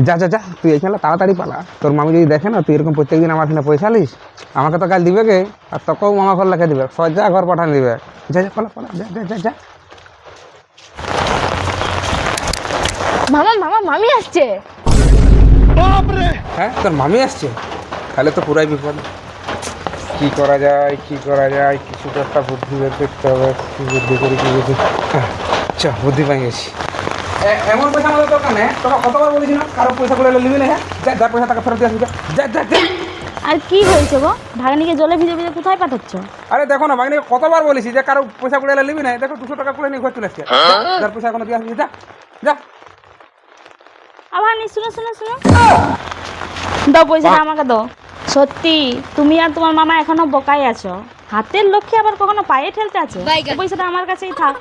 যা যা যা, তুই এখানে তাড়াতাড়ি পালা। তোর মামি যদি দেখে না তুই এরকম প্রত্যেকদিন আমার এখানে পয়সা লিস, আমাকে তো কাল দিবে কে, আর তোকেও মামা ঘর লেখে দিবে, সজ্জা ঘর পাঠান দিবে। যা যা পালা পালা, যা যা যা যা। মামা মামা মামি আসছে। হ্যাঁ তোর মামি আসছে, তাহলে তো পুরাই বিপদ। কি করা যায় কি করা যায়, কিছু তো একটা বুদ্ধি বের করতে হবে। কি বুদ্ধি করি কি বুদ্ধি, চ বুদ্ধি পাই গেছি। এমন পয়সা আমাদের দরকার নেই, তোকে কতবার বলেছি না কারো পয়সা করে নিবি না। হ্যাঁ যা যা, পয়সা টাকা ফেরত দিয়ে আসবি, যা যা যা। আর কি হয়েছে গো, ভাগ্নিকে জলে ভিজে ভিজে কোথায় পাঠাচ্ছ? আরে দেখো না ভাগ্নিকে কতবার বলেছি যে কারো পয়সা করে নিবি না, দেখো 200 টাকা করে নিয়ে ঘর চলে আসছে। যার পয়সা এখনো দিয়ে আসবি, যা যা। আবার নি, শুনো শুনো শুনো, দাও পয়সাটা আমাকে দাও। সত্যি তুমি আর তোমার মামা এখনো বোকাই আছো, হাতের লক্ষ্যে আবার কখনো পায়ে ঠেলতে আছে। পয়সাটা আমার কাছেই থাক।